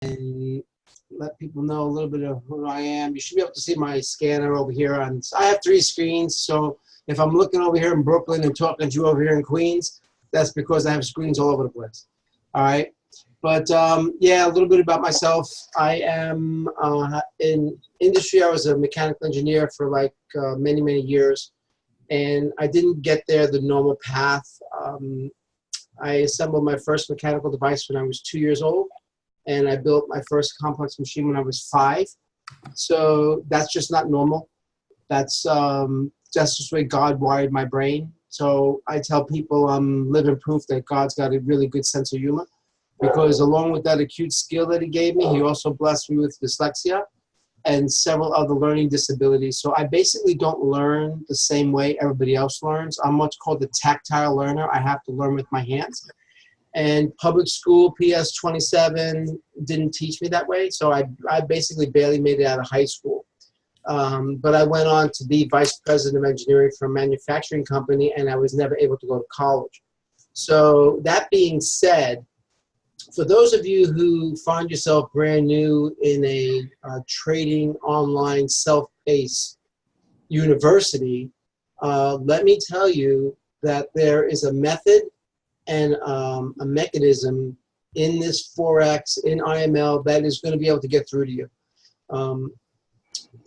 and let people know a little bit of who I am. You should be able to see my scanner over here. I have 3 screens, so if I'm looking over here in Brooklyn and talking to you over here in Queens, that's because I have screens all over the place. All right. But yeah, a little bit about myself. I am in industry. I was a mechanical engineer for like many, many years, and I didn't get there the normal path. I assembled my first mechanical device when I was 2 years old, and I built my first complex machine when I was 5. So that's just not normal. That's just the way God wired my brain. So I tell people I'm living proof that God's got a really good sense of humor, because along with that acute skill that he gave me, he also blessed me with dyslexia and several other learning disabilities. So I basically don't learn the same way everybody else learns. I'm what's called the tactile learner. I have to learn with my hands. And public school, PS 27, didn't teach me that way. So I basically barely made it out of high school. But I went on to be vice president of engineering for a manufacturing company, and I was never able to go to college. So that being said, for those of you who find yourself brand new in a trading online self-paced university, let me tell you that there is a method and a mechanism in this Forex, in IML, that is going to be able to get through to you.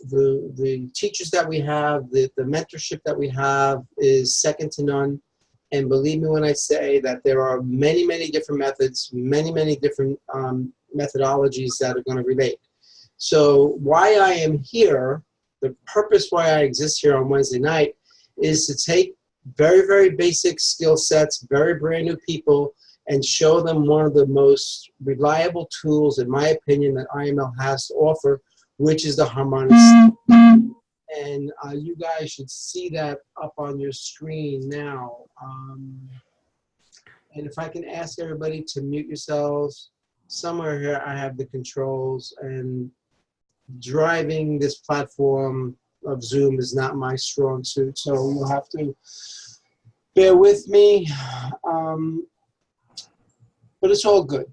The teachers that we have, the mentorship that we have is second to none. And believe me when I say that there are many, many different methods, many, many different methodologies that are going to relate. So why I am here, the purpose why I exist here on Wednesday night, is to take very, very basic skill sets, very brand new people, and show them one of the most reliable tools, in my opinion, that IML has to offer, which is the harmonic. And you guys should see that up on your screen now. And if I can ask everybody to mute yourselves. Somewhere here I have the controls, and driving this platform of Zoom is not my strong suit, so you'll have to bear with me. But it's all good.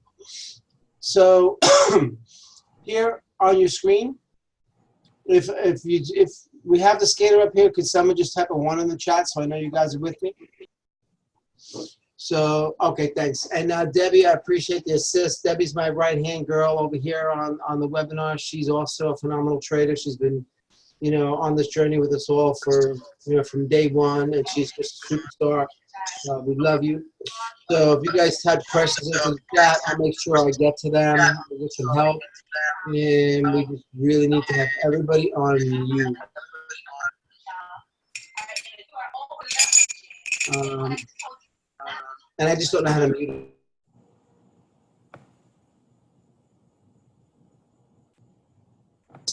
So here on your screen, if we have the scanner up here, could someone just type a 1 in the chat so I know you guys are with me? So, okay, thanks. And Debbie, I appreciate the assist. Debbie's my right-hand girl over here on the webinar. She's also a phenomenal trader. She's been, you know, on this journey with us all for, you know, from day one, and she's just a superstar. We love you. So if you guys type questions into the chat, I'll make sure I get to them. I'll get some help. And we just really need to have everybody on mute. And I just don't know how to mute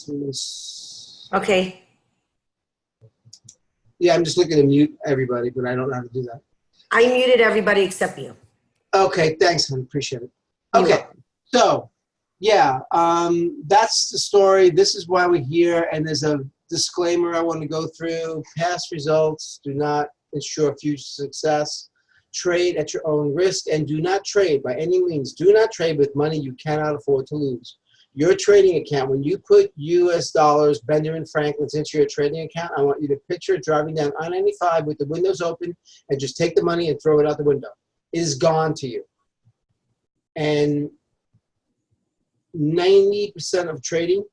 it. Okay. Yeah, I'm just looking to mute everybody, but I don't know how to do that. I muted everybody except you. Okay, thanks, hon. Appreciate it. Okay, so yeah, that's the story. This is why we're here, and there's a disclaimer I want to go through. Past results do not ensure future success. Trade at your own risk, and do not trade by any means. Do not trade with money you cannot afford to lose. Your trading account, when you put US dollars, Benjamin Franklin's, into your trading account, I want you to picture driving down I-95 with the windows open and just take the money and throw it out the window. It is gone to you. And 90% of trading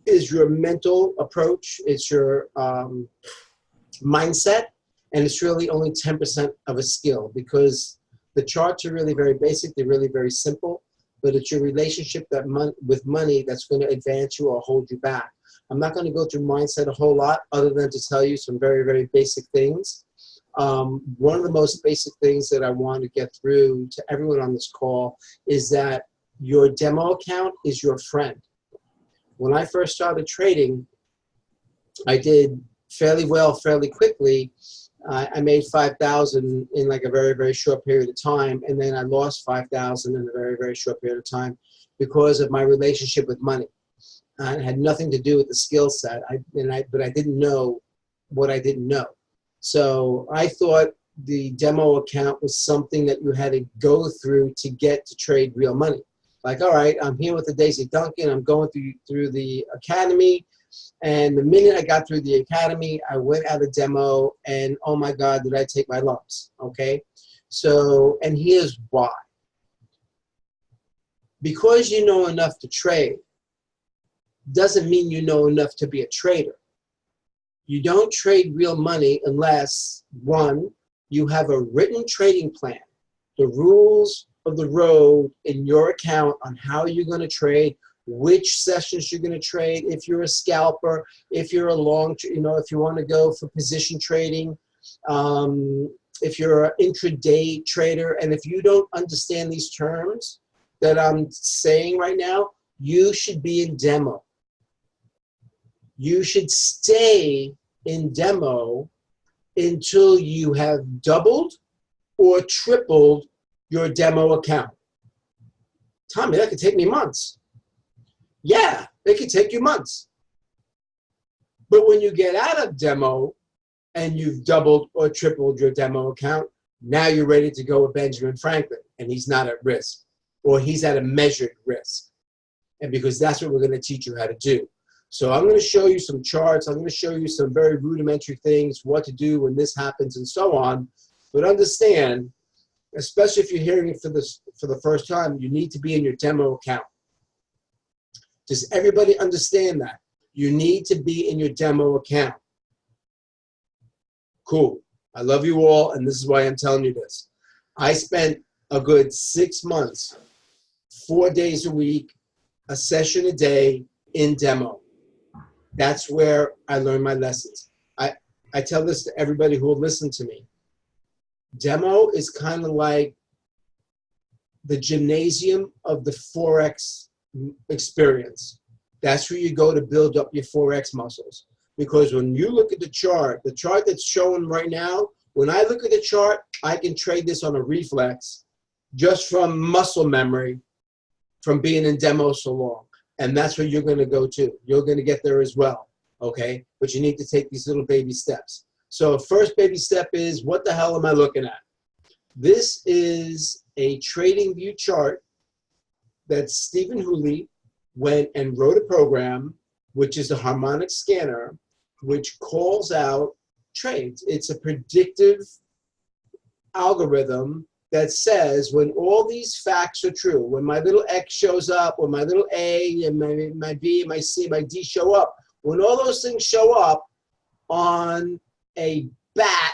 is your mental approach. It's your mindset. And it's really only 10% of a skill, because the charts are really very basic. They're really very simple. But it's your relationship with money that's going to advance you or hold you back. I'm not going to go through mindset a whole lot, other than to tell you some very, very basic things. One of the most basic things that I want to get through to everyone on this call is that your demo account is your friend. When I first started trading, I did fairly well, fairly quickly. I made 5,000 in like a very, very short period of time, and then I lost 5,000 in a very, very short period of time because of my relationship with money. It had nothing to do with the skill set, but I didn't know what I didn't know. So I thought the demo account was something that you had to go through to get to trade real money. Like, all right, I'm here with the Daisy Duncan. I'm going through the academy. And the minute I got through the academy, I went out a demo, and oh my God, did I take my lumps, okay? So, and here's why. Because you know enough to trade doesn't mean you know enough to be a trader. You don't trade real money unless, one, you have a written trading plan, the rules of the road in your account on how you're going to trade, which sessions you're going to trade, if you're a scalper, if you're a long, if you want to go for position trading, if you're an intraday trader, and if you don't understand these terms that I'm saying right now, you should be in demo. You should stay in demo until you have doubled or tripled your demo account. Tommy, that could take me months. Yeah, it could take you months. But when you get out of demo and you've doubled or tripled your demo account, now you're ready to go with Benjamin Franklin, and he's not at risk, or he's at a measured risk. And because that's what we're going to teach you how to do. So I'm going to show you some charts. I'm going to show you some very rudimentary things, what to do when this happens and so on. But understand, especially if you're hearing it for the first time, you need to be in your demo account. Does everybody understand that? You need to be in your demo account. Cool. I love you all, and this is why I'm telling you this. I spent a good 6 months, 4 days a week, a session a day in demo. That's where I learned my lessons. I tell this to everybody who will listen to me. Demo is kind of like the gymnasium of the Forex experience. That's where you go to build up your Forex muscles. Because when you look at the chart that's showing right now, when I look at the chart, I can trade this on a reflex just from muscle memory from being in demo so long. And that's where you're going to go to. You're going to get there as well, okay? But you need to take these little baby steps. So first baby step is, what the hell am I looking at? This is a trading view chart that Stephen Hooley went and wrote a program, which is the Harmonic Scanner, which calls out trades. It's a predictive algorithm that says when all these facts are true, when my little X shows up, when my little A and my B, my C, my D show up, when all those things show up on a bat,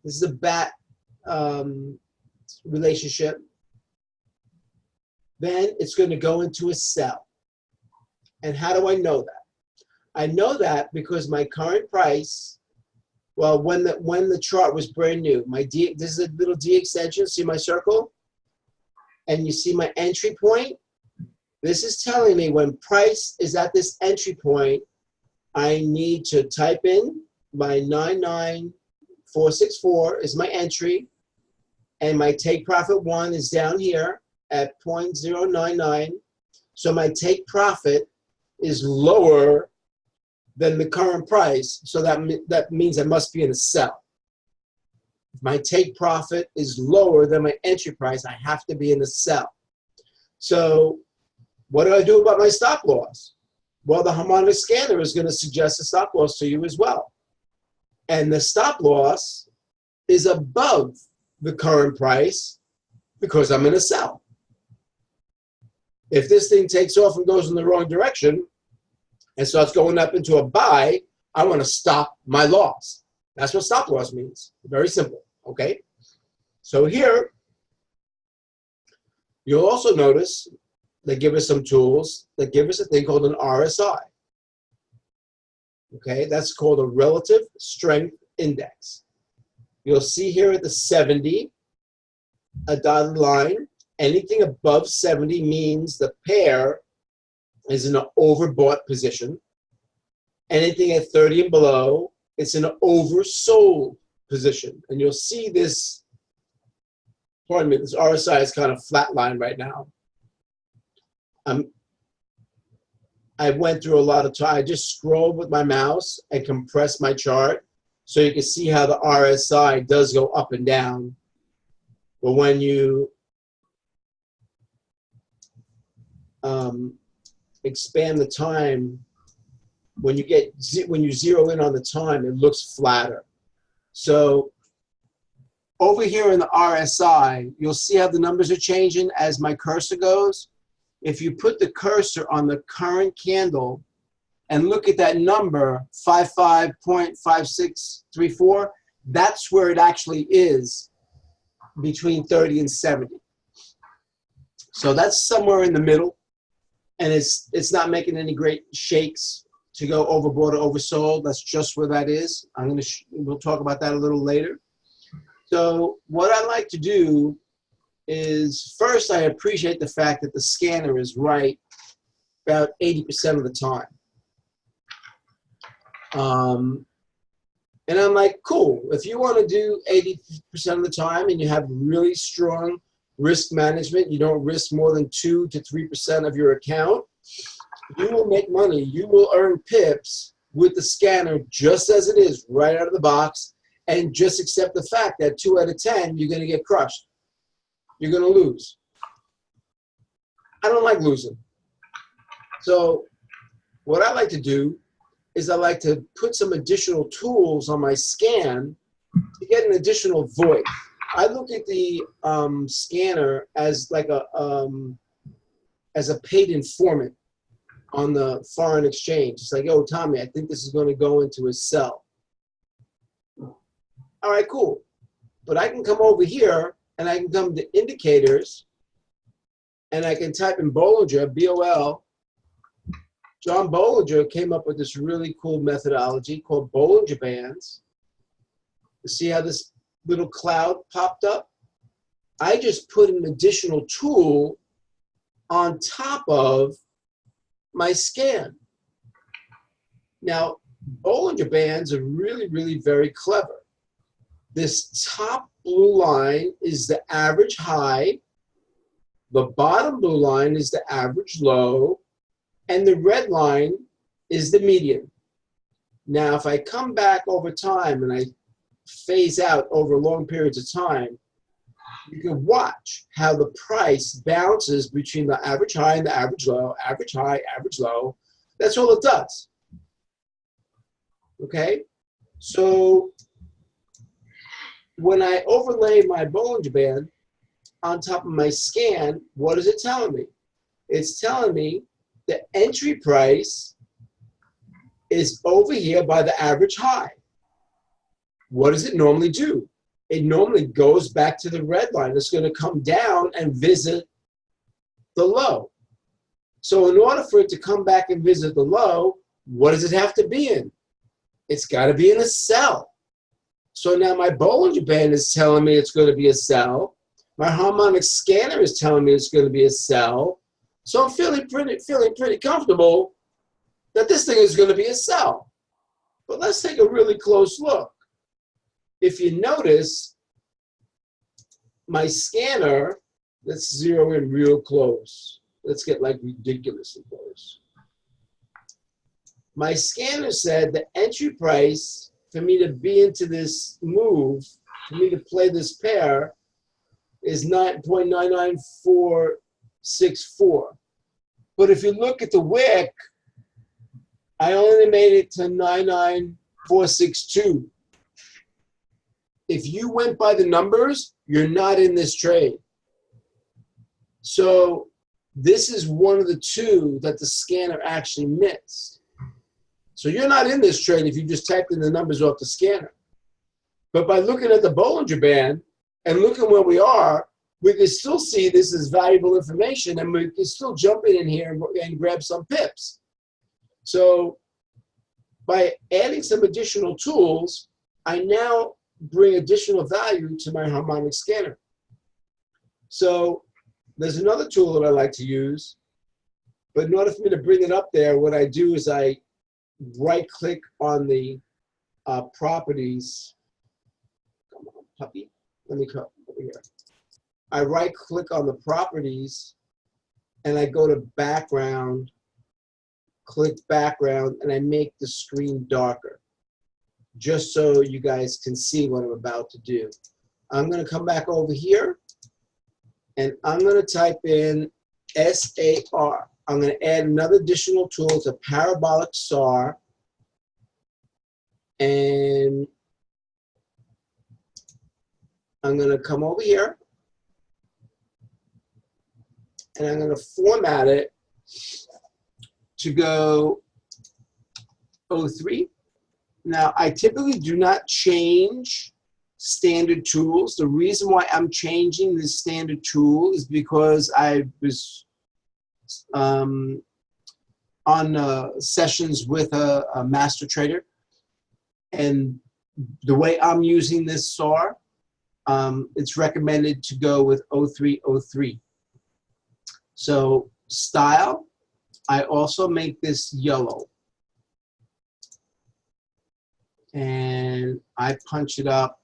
this is a bat relationship, then it's going to go into a sell. And how do I know that? I know that because my current price, well, when the chart was brand new, this is a little D extension. See my circle? And you see my entry point? This is telling me when price is at this entry point, I need to type in my 99464 is my entry, and my take profit 1 is down here at 0.099. So my take profit is lower than the current price, so that means I must be in a sell. If my take profit is lower than my entry price, I have to be in a sell. So what do I do about my stop loss? Well, the Harmonic Scanner is going to suggest a stop loss to you as well. And the stop loss is above the current price because I'm in a sell. If this thing takes off and goes in the wrong direction, and starts going up into a buy, I want to stop my loss. That's what stop loss means. Very simple, okay? So here, you'll also notice they give us some tools that give us a thing called an RSI. Okay, that's called a relative strength index. You'll see here at the 70, a dotted line. Anything above 70 means the pair is in an overbought position. Anything at 30 and below, it's in an oversold position. And you'll see this, pardon me, this RSI is kind of flatline right now. I went through a lot of time. I just scrolled with my mouse and compressed my chart so you can see how the RSI does go up and down. But when you expand the time, when you zero in on the time, it looks flatter. So over here in the RSI, you'll see how the numbers are changing as my cursor goes. If you put the cursor on the current candle and look at that number, 55.5634, that's where it actually is between 30 and 70. So that's somewhere in the middle, and it's not making any great shakes to go overbought or oversold. That's just where that is. We'll talk about that a little later. So what I like to do is, first, I appreciate the fact that the scanner is right about 80% of the time. And I'm like, cool, if you want to do 80% of the time and you have really strong risk management, you don't risk more than 2 to 3% of your account, you will make money. You will earn pips with the scanner just as it is, right out of the box, and just accept the fact that 2 out of 10, you're going to get crushed. You're going to lose. I don't like losing. So what I like to do is I like to put some additional tools on my scan to get an additional voice. I look at the scanner as like as a paid informant on the foreign exchange. It's like, oh, Tommy, I think this is going to go into a sell. All right, cool. But I can come over here and I can come to indicators and I can type in Bollinger, B-O-L. John Bollinger came up with this really cool methodology called Bollinger Bands. You see how this little cloud popped up? I just put an additional tool on top of my scan. Now, Bollinger Bands are really, really very clever. This top blue line is the average high, the bottom blue line is the average low, and the red line is the median. Now, if I come back over time and I phase out over long periods of time, you can watch how the price bounces between the average high and the average low, average high, average low. That's all it does. Okay? So when I overlay my Bollinger Band on top of my scan, what is it telling me? It's telling me the entry price is over here by the average high. What does it normally do? It normally goes back to the red line. It's going to come down and visit the low. So in order for it to come back and visit the low, what does it have to be in? It's got to be in a sell. So now my Bollinger Band is telling me it's going to be a sell. My harmonic scanner is telling me it's going to be a sell. So I'm feeling pretty comfortable that this thing is going to be a sell. But let's take a really close look. If you notice, my scanner, let's zero in real close. Let's get like ridiculously close. My scanner said the entry price for me to be into this move, for me to play this pair, is 9.99464. But if you look at the wick, I only made it to 99462. If you went by the numbers, you're not in this trade. So this is one of the two that the scanner actually missed. So you're not in this trade if you just typed in the numbers off the scanner. But by looking at the Bollinger Band and looking where we are, we can still see this is valuable information, and we can still jump in here and grab some pips. So by adding some additional tools, I now bring additional value to my harmonic scanner. So there's another tool that I like to use, but in order for me to bring it up there, what I do is I right-click on the properties. Come on, puppy. Let me come over here. I right-click on the properties, and I go to background, click background, and I make the screen darker, just so you guys can see what I'm about to do. I'm going to come back over here, and I'm going to type in SAR. I'm going to add another additional tool. It's a parabolic SAR. And I'm going to come over here. And I'm going to format it to go 03. Now, I typically do not change standard tools. The reason why I'm changing this standard tool is because I was on sessions with a master trader, and the way I'm using this SAR, it's recommended to go with 0303. So style, I also make this yellow. And I punch it up.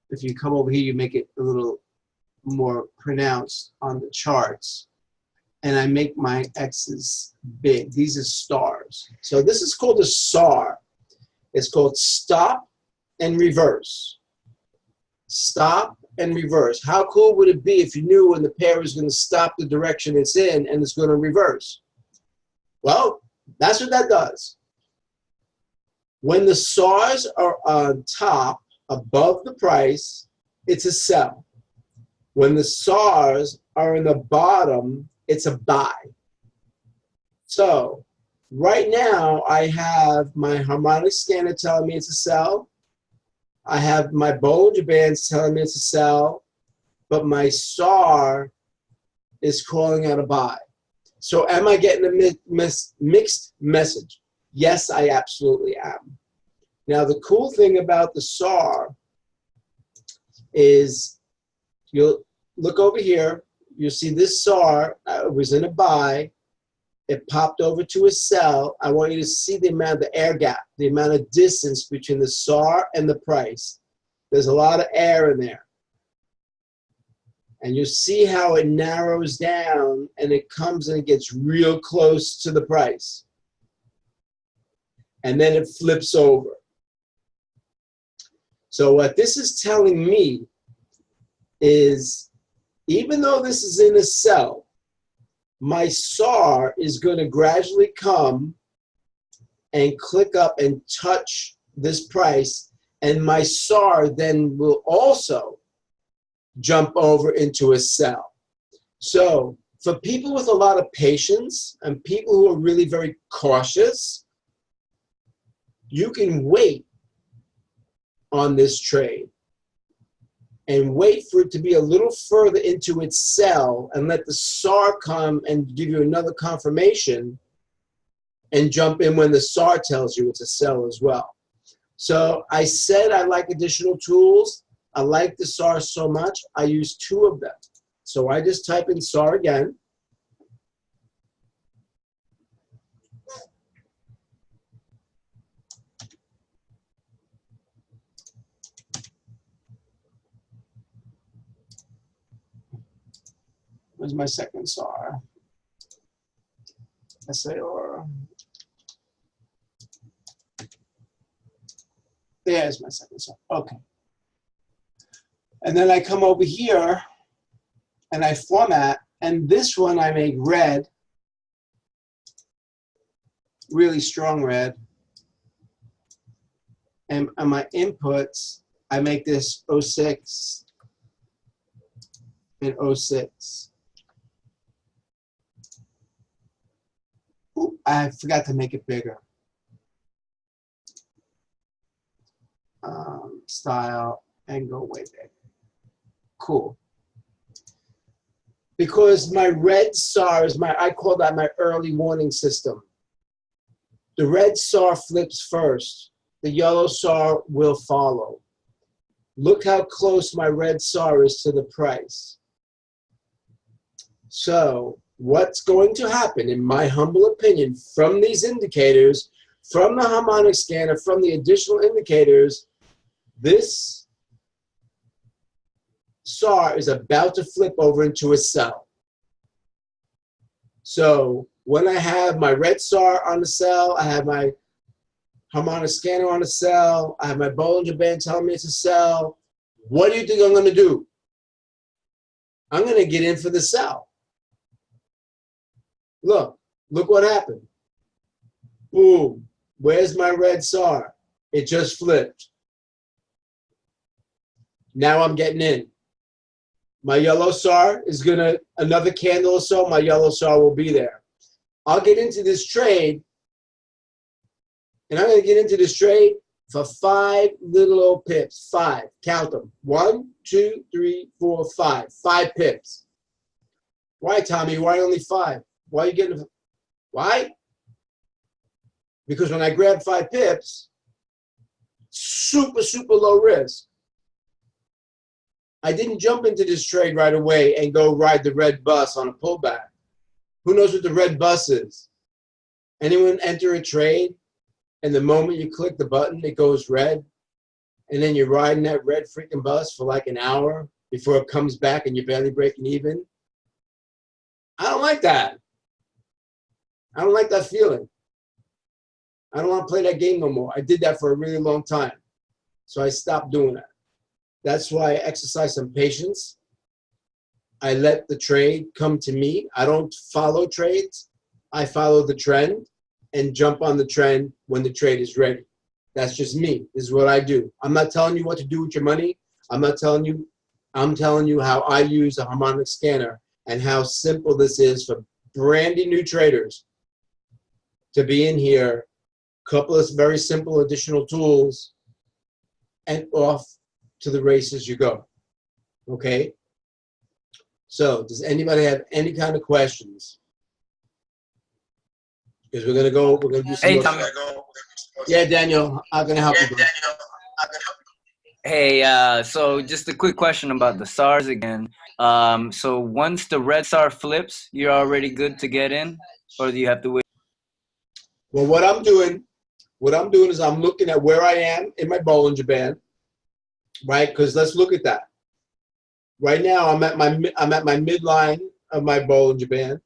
If you come over here, you make it a little more pronounced on the charts. And I make my X's big. These are stars. So this is called a SAR. It's called stop and reverse. Stop and reverse. How cool would it be if you knew when the pair is going to stop the direction it's in and it's going to reverse? Well, that's what that does. When the SARs are on top, above the price, it's a sell. When the SARs are in the bottom, it's a buy. So right now, I have my harmonic scanner telling me it's a sell. I have my Bollinger Bands telling me it's a sell, but my SAR is calling out a buy. So am I getting a mixed message? Yes, I absolutely am. Now, the cool thing about the SAR is you'll look over here. You'll see this SAR was in a buy. It popped over to a sell. I want you to see the amount of the air gap, the amount of distance between the SAR and the price. There's a lot of air in there. And you see how it narrows down and it comes and it gets real close to the price. And then it flips over. So what this is telling me is, even though this is in a sell, my SAR is going to gradually come and click up and touch this price, and my SAR then will also jump over into a sell. So for people with a lot of patience and people who are really very cautious, you can wait on this trade and wait for it to be a little further into its sell and let the SAR come and give you another confirmation and jump in when the SAR tells you it's a sell as well. So I said I like additional tools. I like the SAR so much, I use 2 of them. So I just type in SAR again. Where's my second SAR? SAR. There's my second SAR. Okay. And then I come over here and I format, and this one I make red, really strong red. And on my inputs, I make this 06 and 06. Ooh, I forgot to make it bigger. Style and go way big. Cool. Because my red SAR is I call that my early warning system. The red SAR flips first. The yellow SAR will follow. Look how close my red SAR is to the price. So what's going to happen, in my humble opinion, from these indicators, from the harmonic scanner, from the additional indicators, this SAR is about to flip over into a sell. So when I have my red SAR on the sell, I have my harmonic scanner on the sell, I have my Bollinger Band telling me it's a sell, what do you think I'm going to do? I'm going to get in for the sell. Look what happened. Boom. Where's my red SAR? It just flipped. Now I'm getting in. My yellow SAR is gonna, another candle or so, my yellow SAR will be there. I'll get into this trade, and I'm gonna get into this trade for 5 little old pips. 5, count them. 1, 2, 3, 4, 5. 5 pips. Why, Tommy? Why only 5? Why are you getting, why? Because when I grab 5 pips, super, super low risk. I didn't jump into this trade right away and go ride the red bus on a pullback. Who knows what the red bus is? Anyone enter a trade and the moment you click the button, it goes red, and then you're riding that red freaking bus for like an hour before it comes back and you're barely breaking even? I don't like that. I don't like that feeling. I don't want to play that game no more. I did that for a really long time. So I stopped doing that. That's why I exercise some patience. I let the trade come to me. I don't follow trades. I follow the trend and jump on the trend when the trade is ready. That's just me. This is what I do. I'm not telling you what to do with your money. I'm telling you how I use a harmonic scanner and how simple this is for brandy new traders to be in here, couple of very simple additional tools, and off to the races you go. Okay? So, does anybody have any kind of questions? Because we're gonna do some Hey, more. Tommy. Yeah, Daniel, I'm gonna help you. Bro. Hey, so just a quick question about the SARs again. So once the red SAR flips, you're already good to get in, or do you have to wait? Well, what I'm doing is I'm looking at where I am in my Bollinger Band, right? Because let's look at that. Right now, I'm at my midline of my Bollinger Band.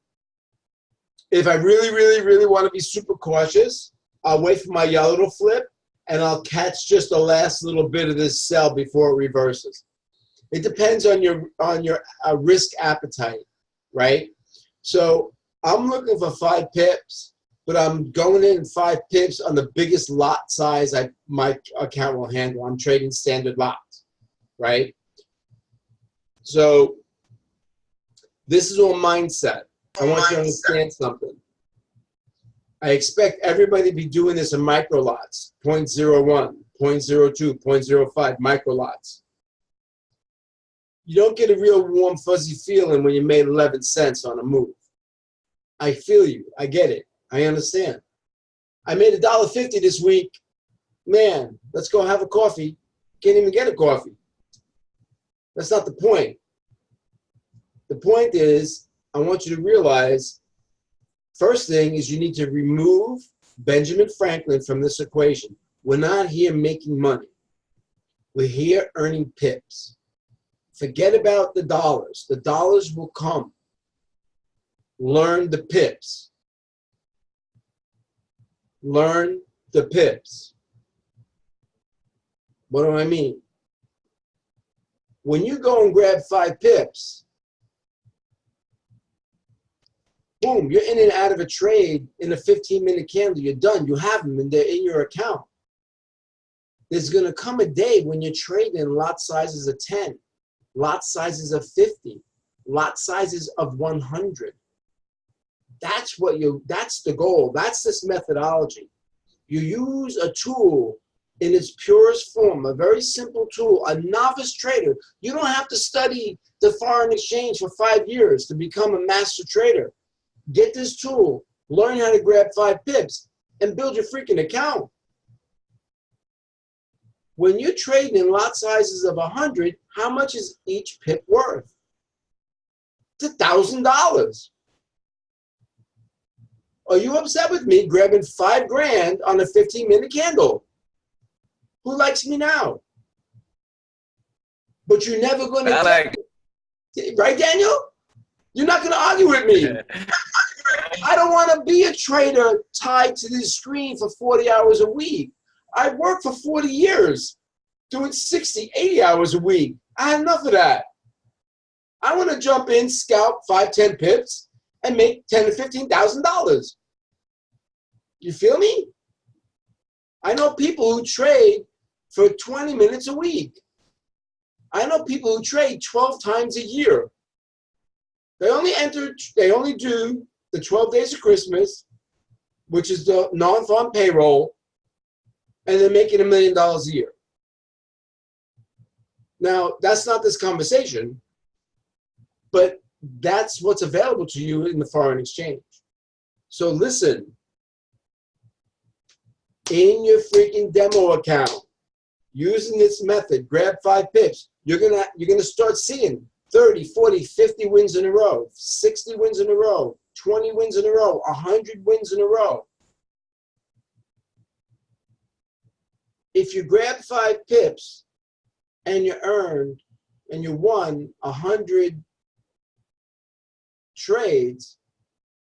If I really, really, really want to be super cautious, I'll wait for my yellow to flip, and I'll catch just the last little bit of this sell before it reverses. It depends on your risk appetite, right? So I'm looking for 5 pips, but I'm going in 5 pips on the biggest lot size my account will handle. I'm trading standard lots, right? So this is all mindset. I want you to understand something. I expect everybody to be doing this in micro lots, 0.01, 0.02, 0.05 micro lots. You don't get a real warm, fuzzy feeling when you made 11 cents on a move. I feel you. I get it. I understand. I made $1.50 this week. Man, let's go have a coffee. Can't even get a coffee. That's not the point. The point is, I want you to realize, first thing is you need to remove Benjamin Franklin from this equation. We're not here making money. We're here earning pips. Forget about the dollars. The dollars will come. Learn the pips. Learn the pips. What do I mean? When you go and grab 5 pips, boom, you're in and out of a trade in a 15-minute candle. You're done. You have them, and they're in your account. There's going to come a day when you're trading lot sizes of 10, lot sizes of 50, lot sizes of 100. That's the goal. That's this methodology. You use a tool in its purest form, a very simple tool. A novice trader, you don't have to study the foreign exchange for 5 years to become a master trader. Get this tool, learn how to grab 5 pips, and build your freaking account. When you're trading in lot sizes of 100, how much is each pip worth? It's $1,000. Are you upset with me grabbing $5,000 on a 15-minute candle? Who likes me now? But you're never going to Like, right, Daniel? You're not going to argue with me. I don't want to be a trader tied to this screen for 40 hours a week. I worked for 40 years doing 60, 80 hours a week. I had enough of that. I want to jump in, scalp 5, 10 pips, and make $10,000 to $15,000. You feel me? I know people who trade for 20 minutes a week. I know people who trade 12 times a year. They only do the 12 days of Christmas, which is the non-farm payroll, and they're making $1 million a year. Now, that's not this conversation, but that's what's available to you in the foreign exchange. So listen, in your freaking demo account, using this method, grab 5 pips, you're gonna start seeing 30, 40, 50 wins in a row, 60 wins in a row, 20 wins in a row, 100 wins in a row. If you grab 5 pips and you earned and you won 100 trades,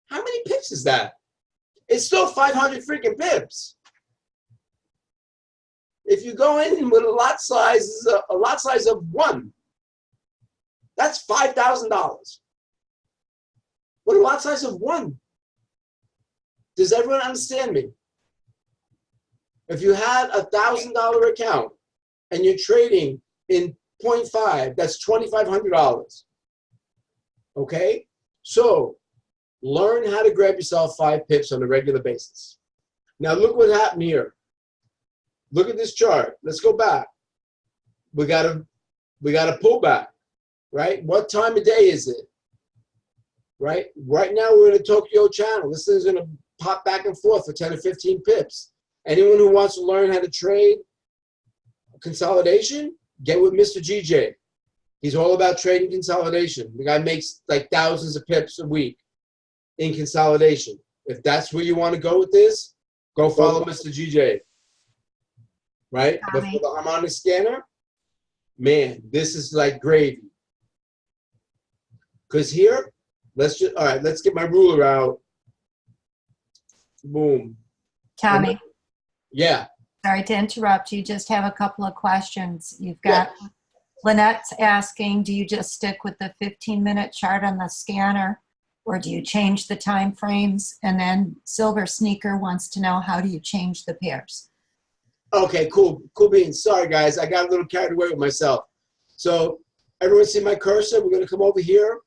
how many pips is that? It's still 500 freaking pips. If you go in with a lot size of 1, that's $5,000. What a lot size of 1. Does everyone understand me? If you had a $1,000 account and you're trading in 0.5, that's $2,500. Okay? So learn how to grab yourself 5 pips on a regular basis. Now look what happened here. Look at this chart. Let's go back. We got a pullback, right? What time of day is it? Right? Right now we're in a Tokyo channel. This thing's going to pop back and forth for 10 or 15 pips. Anyone who wants to learn how to trade consolidation, get with Mr. GJ. He's all about trading consolidation. The guy makes like thousands of pips a week in consolidation. If that's where you want to go with this, go follow Mr. GJ. Right? But for the harmonic scanner, man, this is like gravy. Because here, let's get my ruler out. Boom. Tommy, Yeah. sorry to interrupt. You just have a couple of questions. You've got Lynette's asking, do you just stick with the 15-minute chart on the scanner, or do you change the time frames? And then Silver Sneaker wants to know, how do you change the pairs? Okay, cool beans. Sorry, guys. I got a little carried away with myself. So everyone see my cursor? We're going to come over here.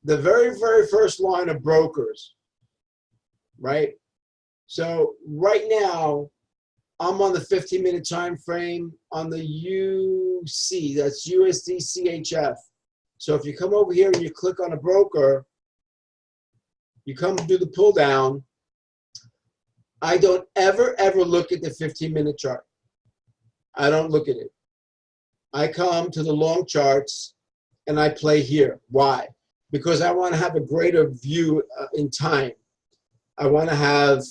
The very, very first line of brokers, right? So right now, I'm on the 15-minute time frame on the UC. That's USD CHF. So if you come over here and you click on a broker, you come do the pull down. I don't ever look at the 15-minute chart. I don't look at it. I come to the long charts and I play here. Why? Because I want to have a greater view in time. I want to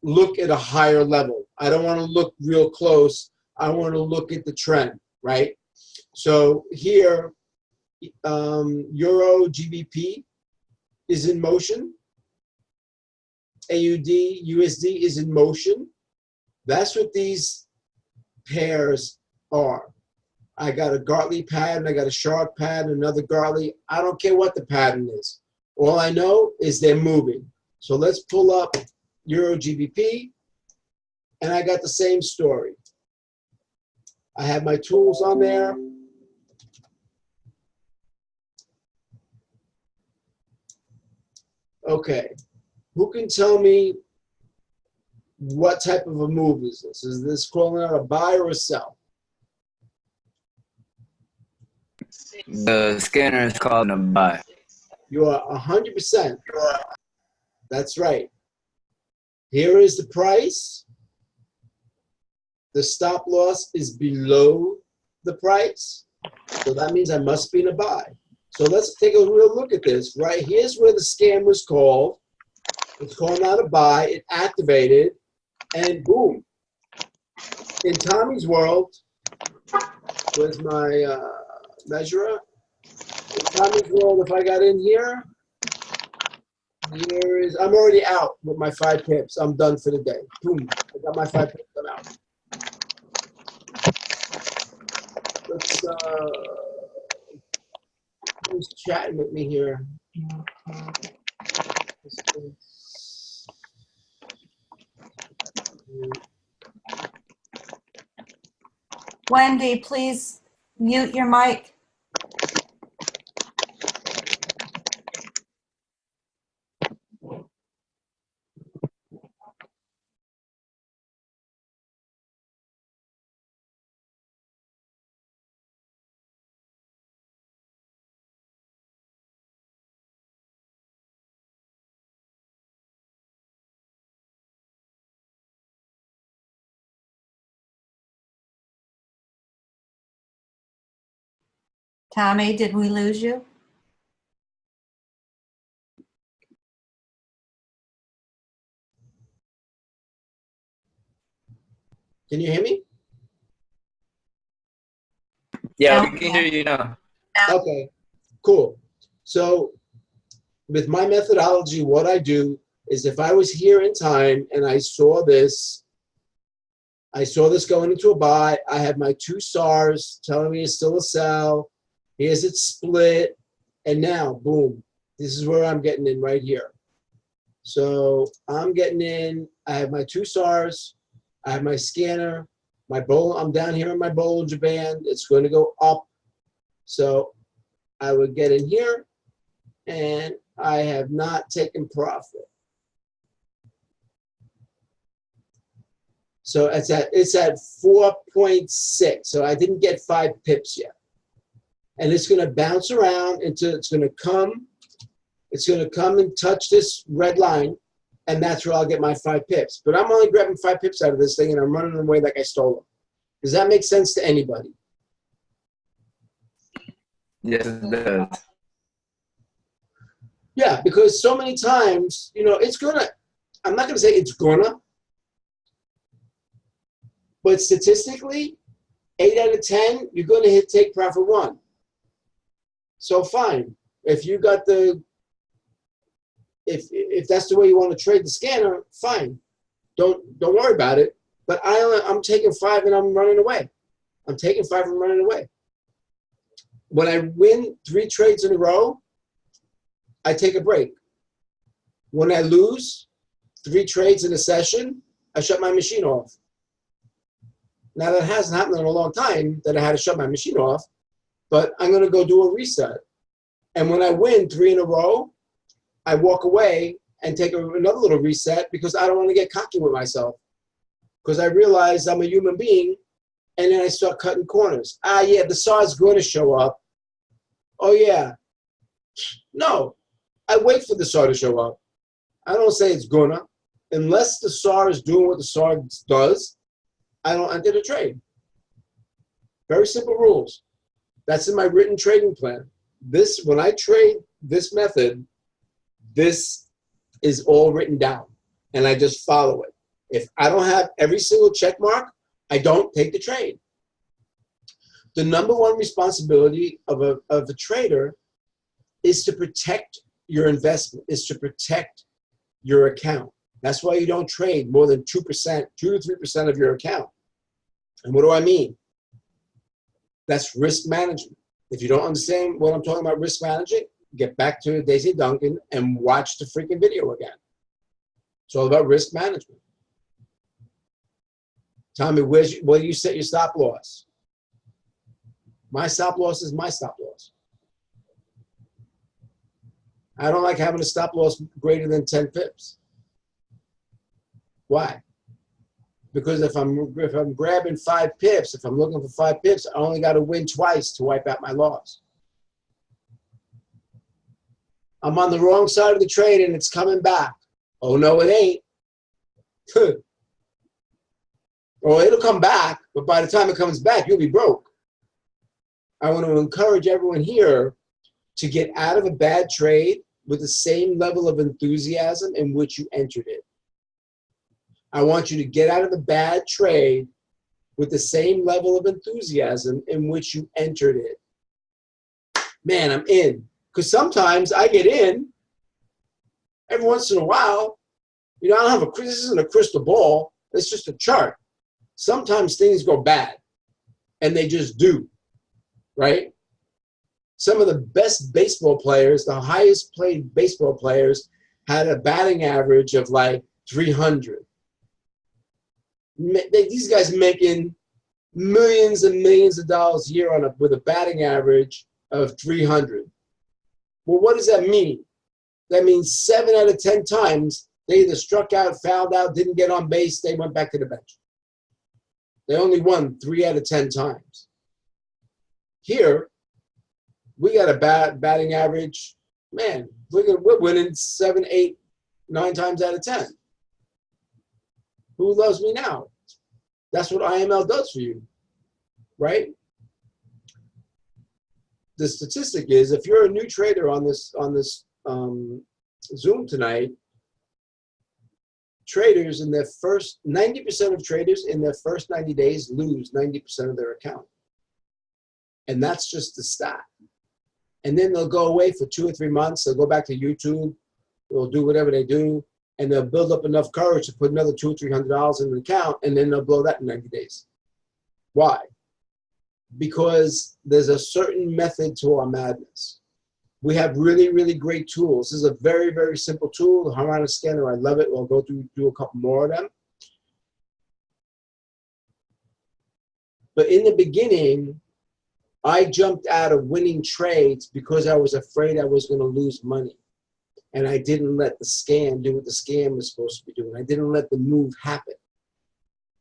look at a higher level. I don't want to look real close. I want to look at the trend, right? So here, Euro GBP is in motion. AUD, USD is in motion. That's what these pairs are. I got a Gartley pattern, I got a shark pattern, another Gartley. I don't care what the pattern is. All I know is they're moving. So let's pull up Euro GBP, and I got the same story. I have my tools on there. Okay. Who can tell me what type of a move is this? Is this calling out a buy or a sell? The scanner is called a buy. You are 100%. That's right. Here is the price. The stop loss is below the price. So that means I must be in a buy. So let's take a real look at this. Right here's where the scan was called. It's calling out a buy. It activated, and boom. In Tommy's world, where's my measurer? In Tommy's world, if I got in here, I'm already out with my 5 pips. I'm done for the day. Boom. I got my 5 pips. I'm out. Let's who's chatting with me here? Wendy, please mute your mic. Tommy, did we lose you? Can you hear me? Yeah, No. we can hear you now. Okay, cool. So with my methodology, what I do is if I was here in time and I saw this going into a buy, I have my two SARs telling me it's still a sell. Here's it split. And now, boom, this is where I'm getting in right here. So I'm getting in, I have my two SARs, I have my scanner, my bowl, I'm down here in my Bollinger Band. It's going to go up. So I would get in here and I have not taken profit. So it's at 4.6. So I didn't get 5 pips yet. And it's going to bounce around until it's going to come and touch this red line, and that's where I'll get my 5 pips. But I'm only grabbing 5 pips out of this thing, and I'm running away like I stole them. Does that make sense to anybody? Yes, it does. Yeah, because so many times, you know, I'm not going to say it's gonna, but statistically, 8 out of 10, you're going to take profit 1. So fine. If you got if that's the way you want to trade the scanner, fine. Don't worry about it. But I'm taking 5 and I'm running away. I'm taking 5 and running away. When I win 3 trades in a row, I take a break. When I lose 3 trades in a session, I shut my machine off. Now that hasn't happened in a long time that I had to shut my machine off, but I'm going to go do a reset. And when I win 3 in a row, I walk away and take another little reset because I don't want to get cocky with myself. Because I realize I'm a human being, and then I start cutting corners. Yeah, the SAR is going to show up. Oh, yeah. No, I wait for the SAR to show up. I don't say it's gonna. Unless the SAR is doing what the SAR does, I don't enter the trade. Very simple rules. That's in my written trading plan. When I trade this method, this is all written down, and I just follow it. If I don't have every single check mark, I don't take the trade. The number one responsibility of a trader is to protect your investment, is to protect your account. That's why you don't trade more than 2%, 2 to 3% of your account. And what do I mean? That's risk management. If you don't understand what I'm talking about risk managing, get back to Daisy Duncan and watch the freaking video again. It's all about risk management. Tommy, where do you set your stop loss? My stop loss is my stop loss. I don't like having a stop loss greater than 10 pips. Why? Because if I'm grabbing 5 pips, if I'm looking for 5 pips, I only got to win twice to wipe out my loss. I'm on the wrong side of the trade and it's coming back. Oh, no, it ain't. Well, it'll come back, but by the time it comes back, you'll be broke. I want to encourage everyone here to get out of a bad trade with the same level of enthusiasm in which you entered it. I want you to get out of the bad trade with the same level of enthusiasm in which you entered it. Man, I'm in. Because sometimes I get in every once in a while. You know, this isn't a crystal ball. It's just a chart. Sometimes things go bad, and they just do, right? some of the best baseball players, the highest paid baseball players, had a batting average of like 300. These guys making millions and millions of dollars a year with a batting average of 300. Well, what does that mean? That means 7 out of 10 times they either struck out, fouled out, didn't get on base, they went back to the bench. They only won 3 out of 10 times. Here, we got a batting average, man, we're winning 7, 8, 9 times out of 10. Who loves me now? That's what IML does for you, right? The statistic is, if you're a new trader on this Zoom tonight, traders in their first 90% of traders in their first 90 days lose 90% of their account, and that's just the stat. And then they'll go away for 2 or 3 months. They'll go back to YouTube. They'll do whatever they do, and they'll build up enough courage to put another $200 or $300 in the account, and then they'll blow that in 90 days. Why? Because there's a certain method to our madness. We have really, really great tools. This is a very, very simple tool, the Harmonic Scanner. I love it. We'll go through do a couple more of them. But in the beginning, I jumped out of winning trades because I was afraid I was going to lose money. And I didn't let the scan do what the scan was supposed to be doing. I didn't let the move happen.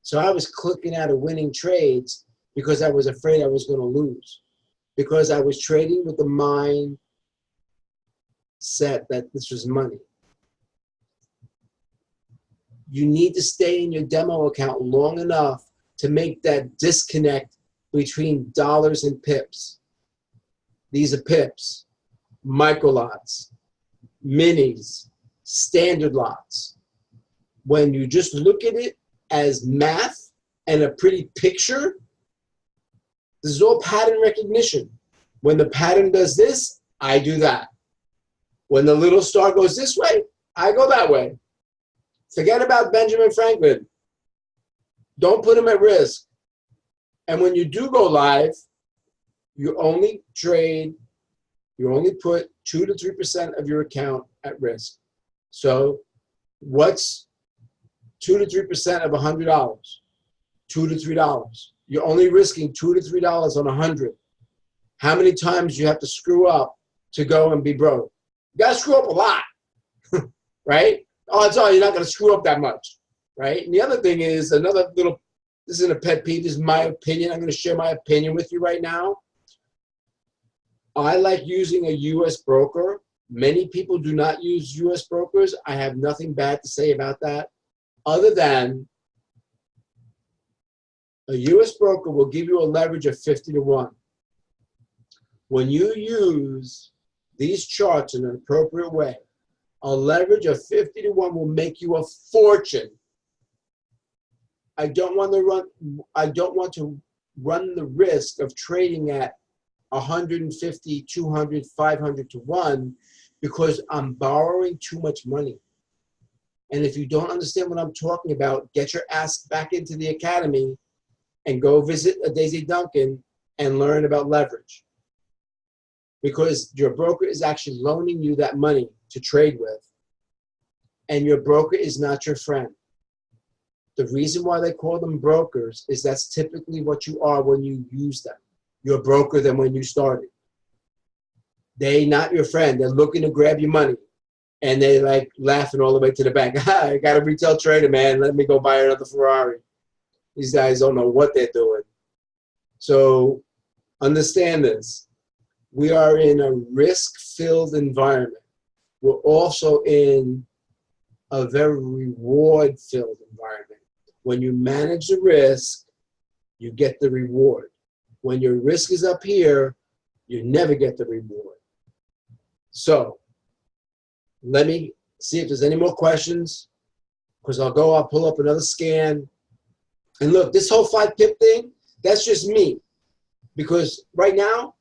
So I was clicking out of winning trades because I was afraid I was going to lose. Because I was trading with the mind set that this was money. You need to stay in your demo account long enough to make that disconnect between dollars and pips. These are pips, micro lots, minis, standard lots. When you just look at it as math and a pretty picture, this is all pattern recognition. When the pattern does this, I do that. When the little star goes this way, I go that way. Forget about Benjamin Franklin. Don't put him at risk. And when you do go live, you only put 2 to 3% of your account at risk. So what's 2 to 3% of $100? $2 to $3. You're only risking $2 to $3 on 100. How many times do you have to screw up to go and be broke? You got to screw up a lot, right? Oh, it's all, you're not going to screw up that much, right? And the other thing is, another little, this isn't a pet peeve, this is my opinion. I'm going to share my opinion with you right now. I like using a U.S. broker. Many people do not use U.S. brokers. I have nothing bad to say about that, other than a U.S. broker will give you a leverage of 50 to 1. When you use these charts in an appropriate way, a leverage of 50 to 1 will make you a fortune. I don't want to run the risk of trading at 150, 200, 500 to 1 because I'm borrowing too much money. And if you don't understand what I'm talking about, get your ass back into the academy and go visit a Daisy Duncan and learn about leverage. Because your broker is actually loaning you that money to trade with. And your broker is not your friend. The reason why they call them brokers is that's typically what you are when you use them. You're a broker than when you started. They not your friend. They're looking to grab your money. And they like laughing all the way to the bank. I got a retail trader, man. Let me go buy another Ferrari. These guys don't know what they're doing. So understand this. We are in a risk-filled environment. We're also in a very reward-filled environment. When you manage the risk, you get the reward. When your risk is up here, you never get the reward. So let me see if there's any more questions, because I'll pull up another scan. And look, this whole 5 pip thing, that's just me. Because right now,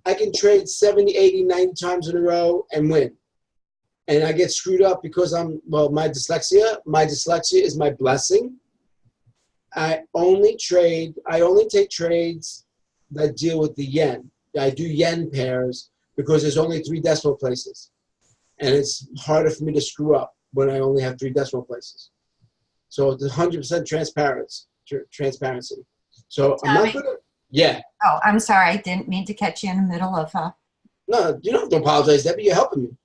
I can trade 70, 80, 90 times in a row and win. And I get screwed up because my dyslexia is my blessing. I only take trades that deal with the yen. I do yen pairs because there's only 3 decimal places. And it's harder for me to screw up when I only have 3 decimal places. So it's 100% transparency. So I'm not going to, yeah. Oh, I'm sorry. I didn't mean to catch you in the middle of, No, you don't have to apologize, Debbie. You're helping me.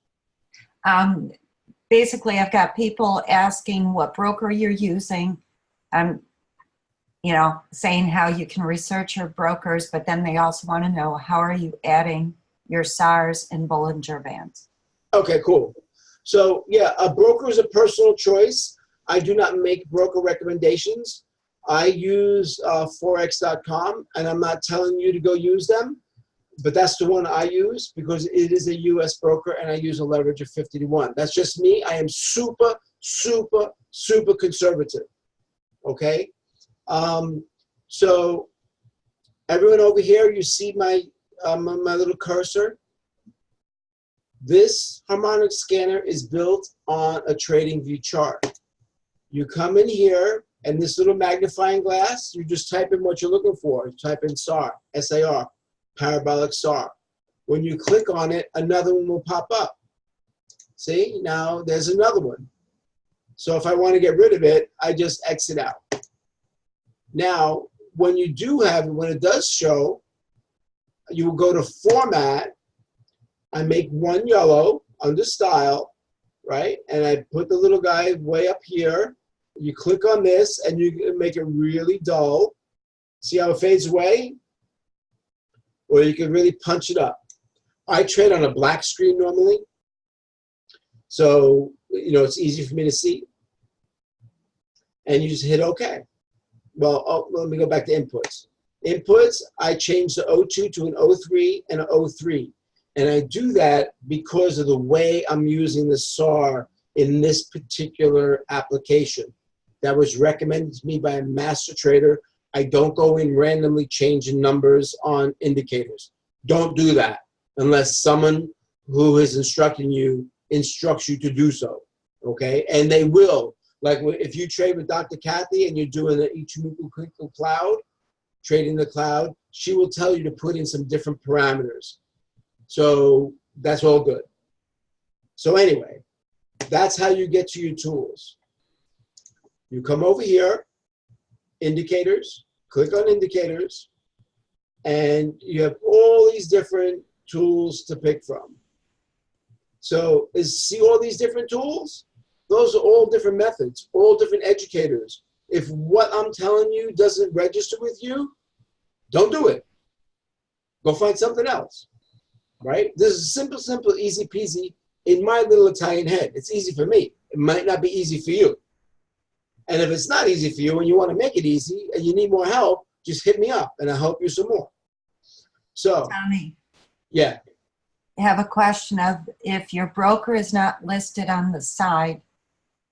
basically, I've got people asking what broker you're using. You know, saying how you can research your brokers, but then they also want to know how are you adding your SARS and Bollinger Bands. Okay, cool. So yeah, a broker is a personal choice. I do not make broker recommendations. I use forex.com, and I'm not telling you to go use them, but that's the one I use because it is a US broker and I use a leverage of 50 to 1. That's just me. I am super, super, super conservative. Okay? So everyone over here, you see my little cursor? This harmonic scanner is built on a trading view chart. You come in here and this little magnifying glass, you just type in what you're looking for. You type in SAR, S-A-R, parabolic SAR. When you click on it, another one will pop up. See, now there's another one. So if I want to get rid of it, I just exit out. Now, when you do have, when it does show, you will go to Format. I make one yellow under Style, right? And I put the little guy way up here. You click on this, and you can make it really dull. See how it fades away? Or you can really punch it up. I trade on a black screen normally, so you know it's easy for me to see. And you just hit OK. Well, let me go back to inputs. Inputs, I change the O2 to an O3 and an O3. And I do that because of the way I'm using the SAR in this particular application. That was recommended to me by a master trader. I don't go in randomly changing numbers on indicators. Don't do that unless someone who is instructing you instructs you to do so, okay? And they will. Like if you trade with Dr. Kathy and you're doing the Ichimoku cloud, trading the cloud, she will tell you to put in some different parameters. So that's all good. So anyway, that's how you get to your tools. You come over here, indicators, click on indicators, and you have all these different tools to pick from. So see all these different tools? Those are all different methods, all different educators. If what I'm telling you doesn't register with you, don't do it. Go find something else, right? This is simple, simple, easy peasy in my little Italian head. It's easy for me. It might not be easy for you. And if it's not easy for you and you want to make it easy and you need more help, just hit me up and I'll help you some more. So, Tommy, yeah. I have a question of if your broker is not listed on the side,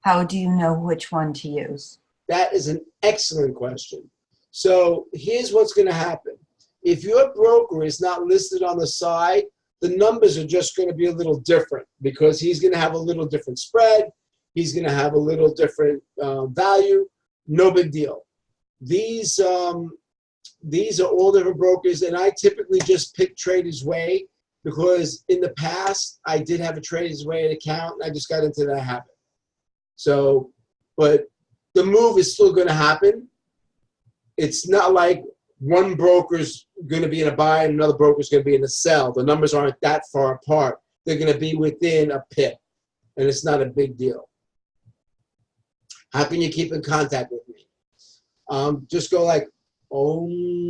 how do you know which one to use? That is an excellent question. So here's what's going to happen. If your broker is not listed on the side, the numbers are just going to be a little different because he's going to have a little different spread. He's going to have a little different value. No big deal. These are all different brokers, and I typically just pick Traders Way because in the past, I did have a Traders Way account, and I just got into that habit. So, but the move is still going to happen. It's not like one broker's going to be in a buy and another broker's going to be in a sell. The numbers aren't that far apart. They're going to be within a pip, and it's not a big deal. How can you keep in contact with me? Just go like, oh,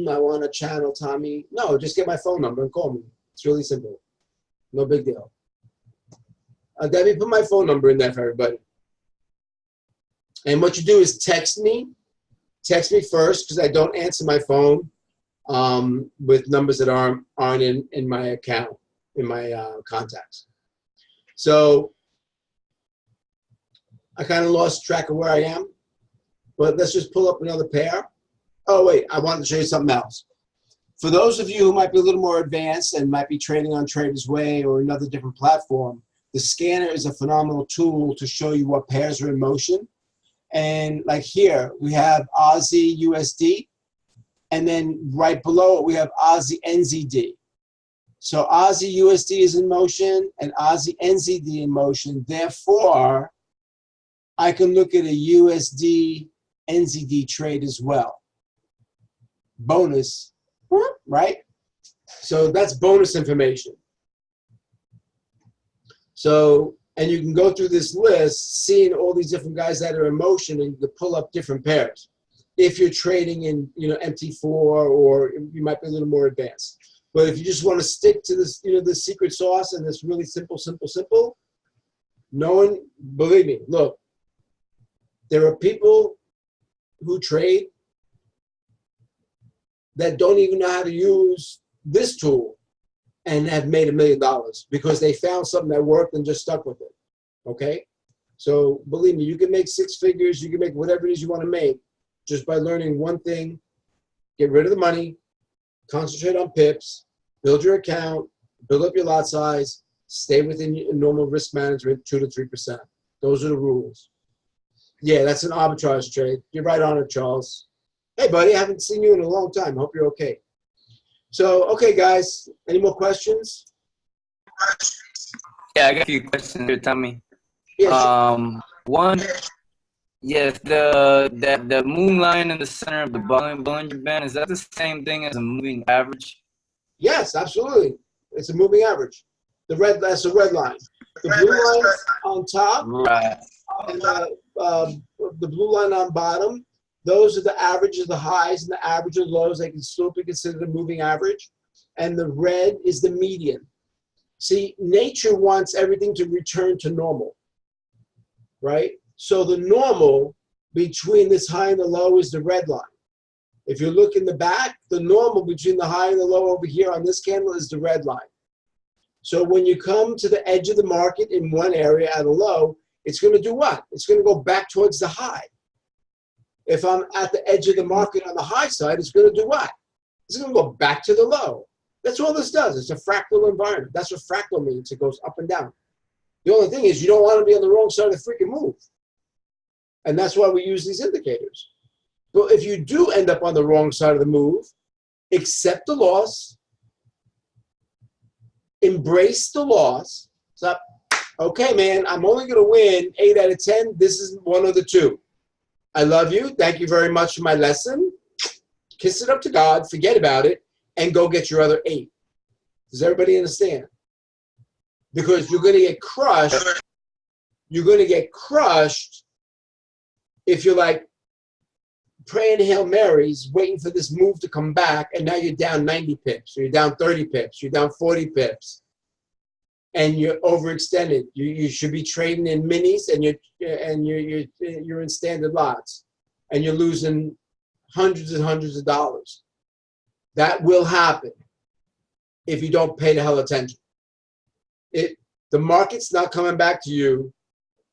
I want a channel, Tommy. No, just get my phone number and call me. It's really simple. No big deal. Debbie, put my phone number in there for everybody. And what you do is text me. Text me first because I don't answer my phone with numbers that aren't in my account, in my contacts. So I kind of lost track of where I am, but let's just pull up another pair. Oh, wait, I wanted to show you something else. For those of you who might be a little more advanced and might be trading on Traders Way or another different platform, the scanner is a phenomenal tool to show you what pairs are in motion. And like here, we have Aussie USD, and then right below it, we have Aussie NZD. So Aussie USD is in motion and Aussie NZD in motion. Therefore, I can look at a USD NZD trade as well. Bonus, right? So that's bonus information. So, and you can go through this list, seeing all these different guys that are in motion, and you can pull up different pairs. If you're trading in, MT4, or you might be a little more advanced. But if you just want to stick to this, the secret sauce and this really simple, no one, believe me, look, there are people who trade that don't even know how to use this tool and have made $1 million because they found something that worked and just stuck with it, okay? So believe me, you can make 6 figures, you can make whatever it is you want to make just by learning one thing, get rid of the money, concentrate on pips, build your account, build up your lot size, stay within your normal risk management, 2 to 3%. Those are the rules. Yeah, that's an arbitrage trade. You're right on it, Charles. Hey, buddy, I haven't seen you in a long time. Hope you're okay. So, okay, guys, any more questions? Yeah, I got a few questions here, Tommy. Yeah, sure. One, yes, the moon line in the center of the Bollinger Band, is that the same thing as a moving average? Yes, absolutely. It's a moving average. That's a red line. The blue line on top, Right. and the blue line on bottom, those are the averages, the highs, and the average of lows. They can still be considered a moving average. And the red is the median. See, nature wants everything to return to normal, right? So the normal between this high and the low is the red line. If you look in the back, the normal between the high and the low over here on this candle is the red line. So when you come to the edge of the market in one area at a low, it's going to do what? It's going to go back towards the high. If I'm at the edge of the market on the high side, it's going to do what? It's going to go back to the low. That's all this does. It's a fractal environment. That's what fractal means. It goes up and down. The only thing is you don't want to be on the wrong side of the freaking move. And that's why we use these indicators. But if you do end up on the wrong side of the move, accept the loss, embrace the loss. So, okay, man, I'm only going to win 8 out of 10. This is one of the 2. I love you. Thank you very much for my lesson. Kiss it up to God. Forget about it. And go get your other 8. Does everybody understand? Because you're going to get crushed. You're going to get crushed if you're like praying Hail Marys, waiting for this move to come back, and now you're down 90 pips, or you're down 30 pips, you're down 40 pips, and you're overextended. You should be trading in minis, and you're in standard lots, and you're losing hundreds and hundreds of dollars. That will happen if you don't pay the hell attention. The market's not coming back to you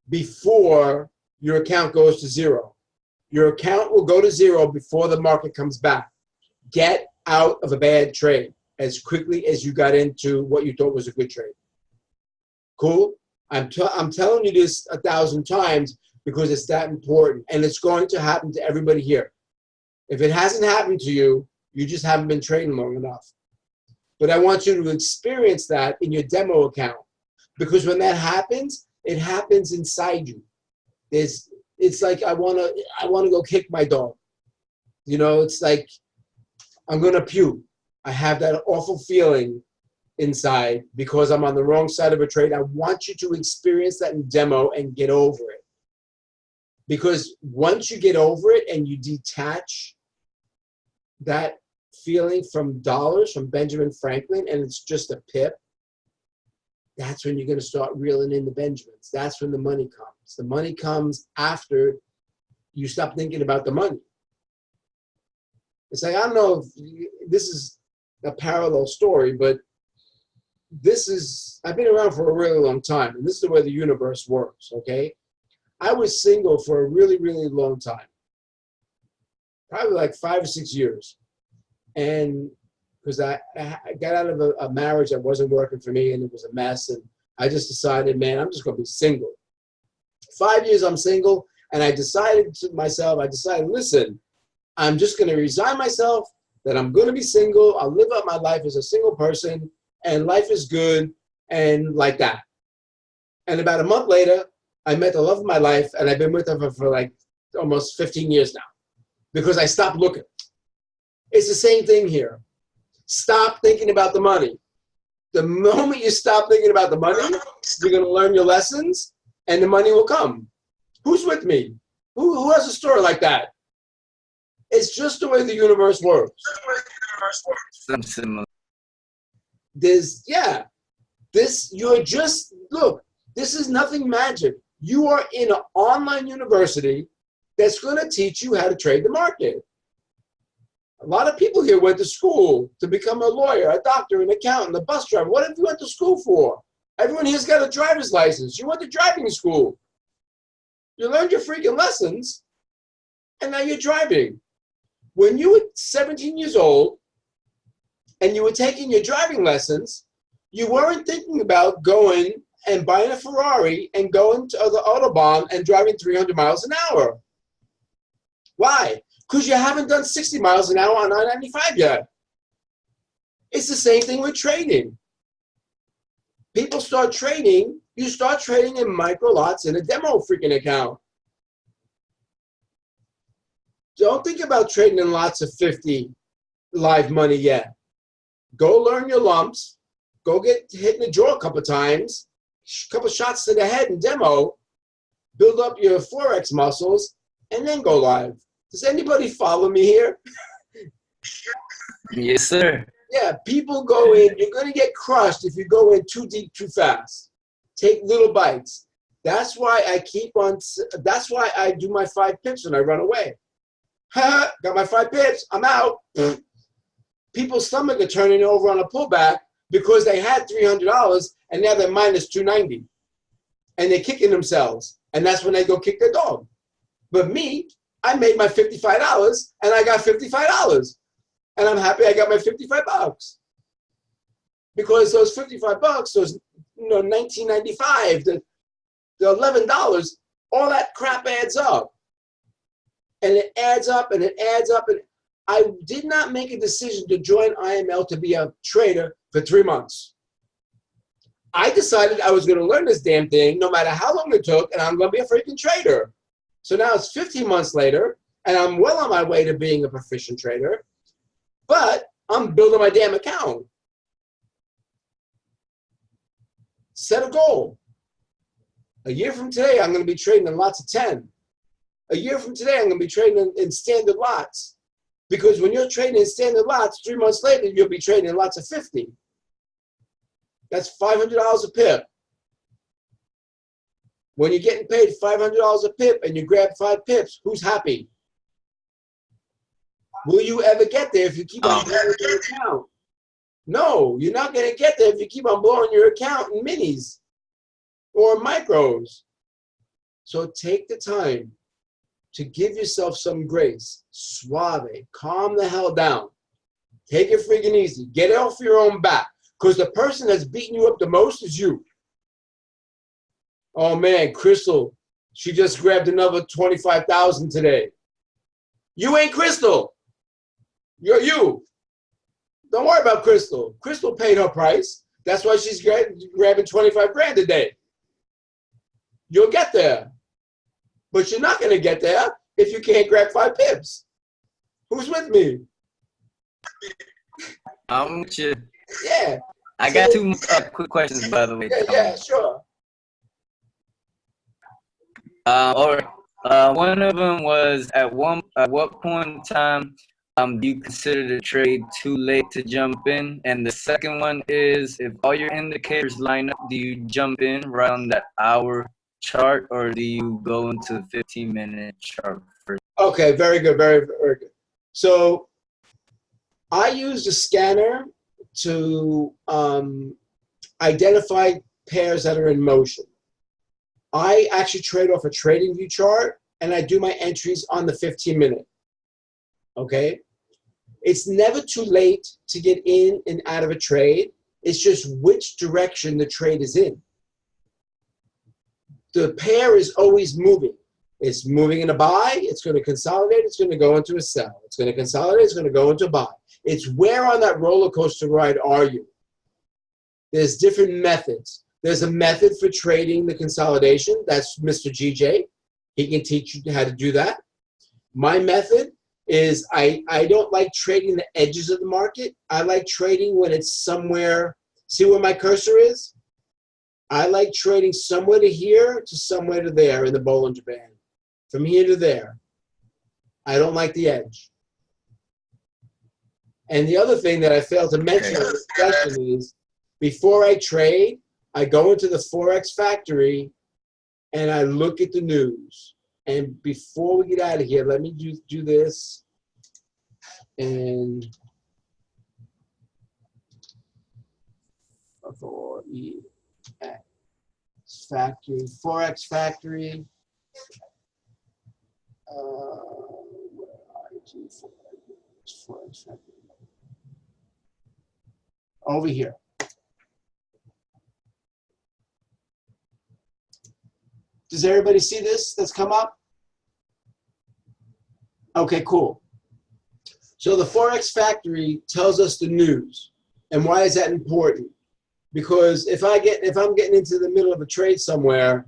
before your account goes to 0. Your account will go to 0 before the market comes back. Get out of a bad trade as quickly as you got into what you thought was a good trade. Cool? I'm telling you this 1,000 times because it's that important, and it's going to happen to everybody here. If it hasn't happened to you, you just haven't been trading long enough. But I want you to experience that in your demo account, because when that happens, it happens inside you. It's like I want to go kick my dog. It's like I'm going to puke. I have that awful feeling inside because I'm on the wrong side of a trade. I want you to experience that in demo and get over it. Because once you get over it and you detach that feeling from dollars, from Benjamin Franklin, and it's just a pip, that's when you're going to start reeling in the Benjamins. That's when the money comes. The money comes after you stop thinking about the money. It's like, I don't know if this is a parallel story, but I've been around for a really long time, and this is the way the universe works, okay? I was single for a really, really long time, probably like 5 or 6 years. And because I got out of a marriage that wasn't working for me, and it was a mess, and I just decided, man, I'm just going to be single. 5 years I'm single, and I decided to myself, listen, I'm just going to resign myself that I'm going to be single. I'll live out my life as a single person, and life is good and like that. And about a month later, I met the love of my life, and I've been with her for like almost 15 years now because I stopped looking. It's the same thing here. Stop thinking about the money. The moment you stop thinking about the money, you're going to learn your lessons, and the money will come. Who's with me? Who has a story like that? It's just the way the universe works. Some similar. Look, this is nothing magic. You are in an online university that's going to teach you how to trade the market. A lot of people here went to school to become a lawyer, a doctor, an accountant, a bus driver. What have you went to school for? Everyone here's got a driver's license. You went to driving school. You learned your freaking lessons, and now you're driving. When you were 17 years old and you were taking your driving lessons, you weren't thinking about going and buying a Ferrari and going to the Autobahn and driving 300 miles an hour. Why? Because you haven't done 60 miles an hour on I-95 yet. It's the same thing with trading. People start trading, you start trading in micro lots in a demo freaking account. Don't think about trading in lots of 50 live money yet. Go learn your lumps. Go get hit in the jaw a couple times. A couple shots to the head in demo. Build up your Forex muscles, and then go live. Does anybody follow me here? Yes, sir. Yeah, people go in. You're going to get crushed if you go in too deep, too fast. Take little bites. That's why that's why I do my 5 pips when I run away. Ha! Got my 5 pips. I'm out. People's stomach are turning over on a pullback because they had $300 and now they're minus $290. And they're kicking themselves. And that's when they go kick their dog. But me, I made my $55 and I got $55. And I'm happy I got my $55. Because those $55, those $19.95, the $11, all that crap adds up. And it adds up and it adds up. And I did not make a decision to join IML to be a trader for 3 months. I decided I was going to learn this damn thing no matter how long it took, and I'm going to be a freaking trader. So now it's 15 months later, and I'm well on my way to being a proficient trader, but I'm building my damn account. Set a goal. A year from today, I'm going to be trading in lots of 10. A year from today, I'm going to be trading in standard lots. Because when you're trading in standard lots, 3 months later, you'll be trading in lots of 50. That's $500 a pip. When you're getting paid $500 a pip and you grab 5 pips, who's happy? Will you ever get there if you keep on blowing your account? No, you're not going to get there if you keep on blowing your account in minis or micros. So take the time to give yourself some grace. Suave. Calm the hell down. Take it freaking easy. Get off your own back. Because the person that's beating you up the most is you. Oh man, Crystal, she just grabbed another 25,000 today. You ain't Crystal. You're you. Don't worry about Crystal. Crystal paid her price. That's why she's grabbing 25 grand a day. You'll get there. But you're not going to get there if you can't grab 5 pips. Who's with me? I'm with you. Yeah. I got 2 quick questions, by the way. Yeah, sure. One of them was at what point in time do you consider the trade too late to jump in? And the second one is, if all your indicators line up, do you jump in right on that hour chart, or do you go into the 15-minute chart first? Okay, very good, very, very good. So I use the scanner to identify pairs that are in motion. I actually trade off a trading view chart, and I do my entries on the 15-minute. Okay? It's never too late to get in and out of a trade. It's just which direction the trade is in. The pair is always moving. It's moving in a buy. It's going to consolidate. It's going to go into a sell. It's going to consolidate. It's going to go into a buy. It's where on that roller coaster ride are you? There's different methods. There's a method for trading the consolidation. That's Mr. GJ. He can teach you how to do that. My method is I don't like trading the edges of the market. I like trading when it's somewhere. See where my cursor is? I like trading somewhere to here to somewhere to there in the Bollinger Band. From here to there. I don't like the edge. And the other thing that I failed to mention in this discussion is, before I trade, I go into the Forex factory and I look at the news. And before we get out of here, let me do this. And factory, Forex factory. Where are you? Forex factory. Over here. Does everybody see this that's come up? Okay, cool. So the Forex factory tells us the news. And why is that important? Because if I'm getting into the middle of a trade somewhere,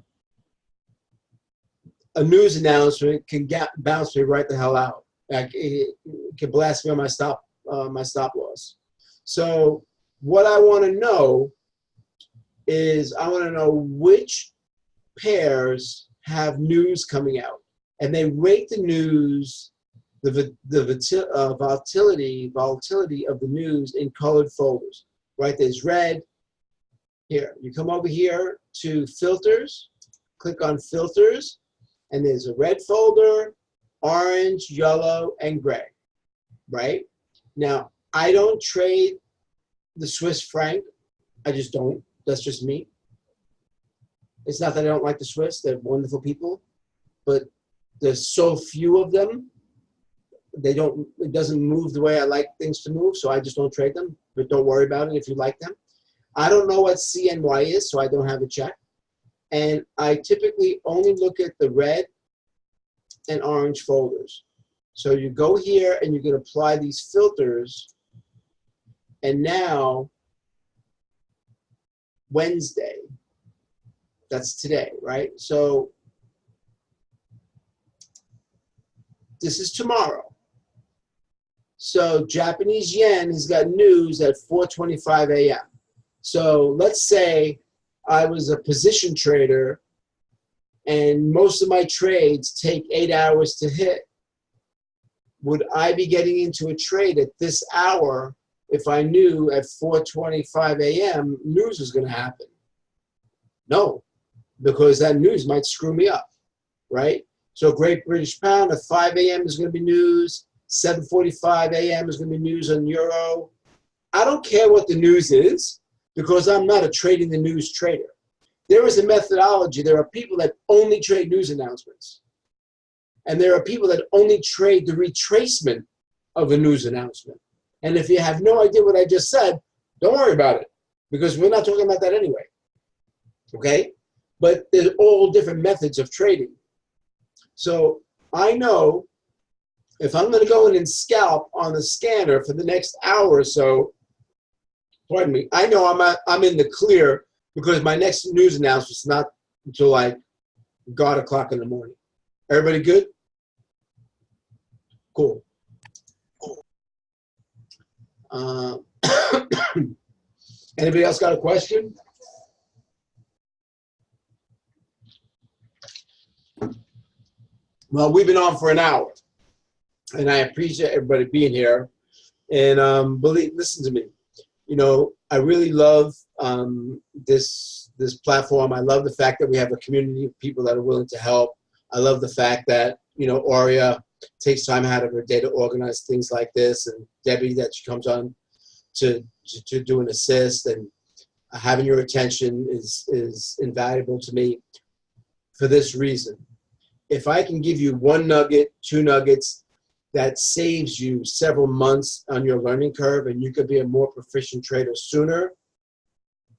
a news announcement can bounce me right the hell out. Like it can blast me on my stop loss. So what I want to know is which pairs have news coming out, and they rate the news, the volatility of the news in colored folders. Right, there's red. Here, you come over here to filters, click on filters, and there's a red folder, orange, yellow, and gray. Right now, I don't trade the Swiss franc. I just don't. That's just me. It's not that I don't like the Swiss. They're wonderful people, but there's so few of them. It doesn't move the way I like things to move, so I just don't trade them. But don't worry about it if you like them. I don't know what CNY is, so I don't have a check. And I typically only look at the red and orange folders. So you go here and you can apply these filters. And now, Wednesday, that's today, right? So this is tomorrow. So Japanese yen has got news at 4:25 a.m. So let's say I was a position trader and most of my trades take 8 hours to hit. Would I be getting into a trade at this hour if I knew at 4:25 a.m. news was going to happen? No, because that news might screw me up, right? So Great British Pound at 5 a.m. is going to be news. 7:45 a.m. is going to be news on Euro. I don't care what the news is because I'm not a trading the news trader. There is a methodology. There are people that only trade news announcements. And there are people that only trade the retracement of a news announcement. And if you have no idea what I just said, don't worry about it because we're not talking about that anyway. Okay? But there's all different methods of trading. So I know if I'm going to go in and scalp on the scanner for the next hour or so, pardon me, I know I'm in the clear because my next news announcement is not until like God o'clock in the morning. Everybody good? Cool. Anybody else got a question? Well, we've been on for an hour, and I appreciate everybody being here. And listen to me. You know, I really love this platform. I love the fact that we have a community of people that are willing to help. I love the fact that, you know, Aurea takes time out of her day to organize things like this, and Debbie, that she comes on to do an assist, and having your attention is invaluable to me for this reason. If I can give you one nugget, two nuggets that saves you several months on your learning curve and you could be a more proficient trader sooner,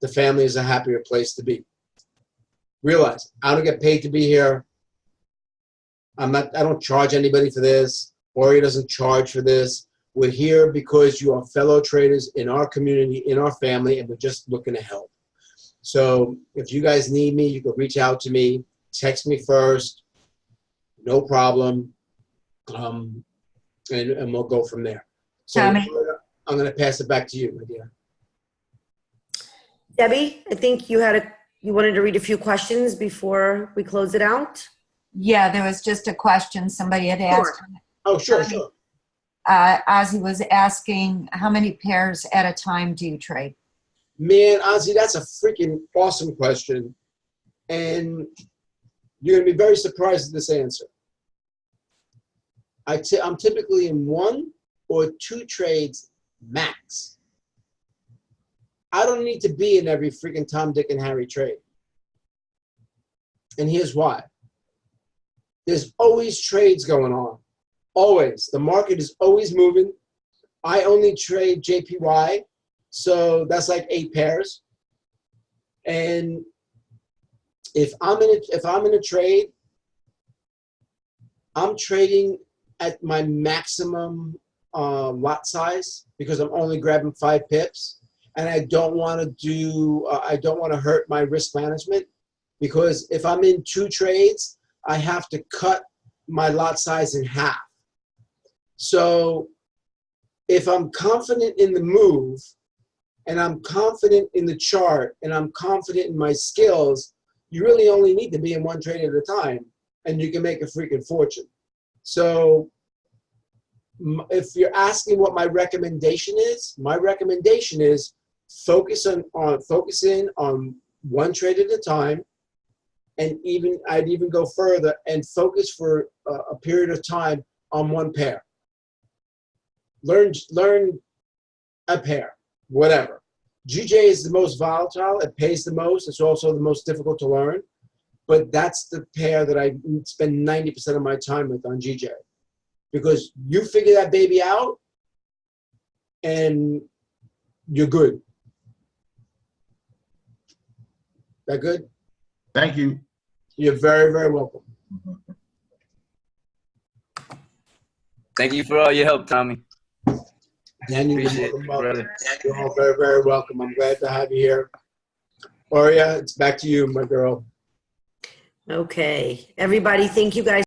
the family is a happier place to be. Realize, I don't get paid to be here. I don't charge anybody for this. Aurea doesn't charge for this. We're here because you are fellow traders in our community, in our family, and we're just looking to help. So if you guys need me, you can reach out to me, text me first, no problem, and we'll go from there. So Tommy? I'm going to pass it back to you, my dear. Debbie, I think you wanted to read a few questions before we close it out. Yeah, there was just a question somebody had asked. Oh, sure, sure. Ozzy was asking, how many pairs at a time do you trade? Man, Ozzy, that's a freaking awesome question. And you're going to be very surprised at this answer. I'm typically in 1 or 2 trades max. I don't need to be in every freaking Tom, Dick, and Harry trade. And here's why. There's always trades going on. Always. The market is always moving. I only trade JPY, so that's like 8 pairs. And if I'm in a trade, I'm trading at my maximum lot size because I'm only grabbing 5 pips, and I don't want to hurt my risk management, because if I'm in 2 trades, I have to cut my lot size in half. So if I'm confident in the move, and I'm confident in the chart, and I'm confident in my skills, you really only need to be in 1 trade at a time, and you can make a freaking fortune. So if you're asking what my recommendation is, my recommendation is focus in on 1 trade at a time, and I'd even go further and focus for a period of time on 1 pair. Learn a pair, whatever. GJ is the most volatile. It pays the most. It's also the most difficult to learn. But that's the pair that I spend 90% of my time with on GJ. Because you figure that baby out, and you're good. That good? Thank you. You're very, very welcome. Thank you for all your help, Tommy. Daniel, Appreciate it, welcome. brother. You're all very, very welcome. I'm glad to have you here. Oria, it's back to you, my girl. Okay. Everybody, thank you guys.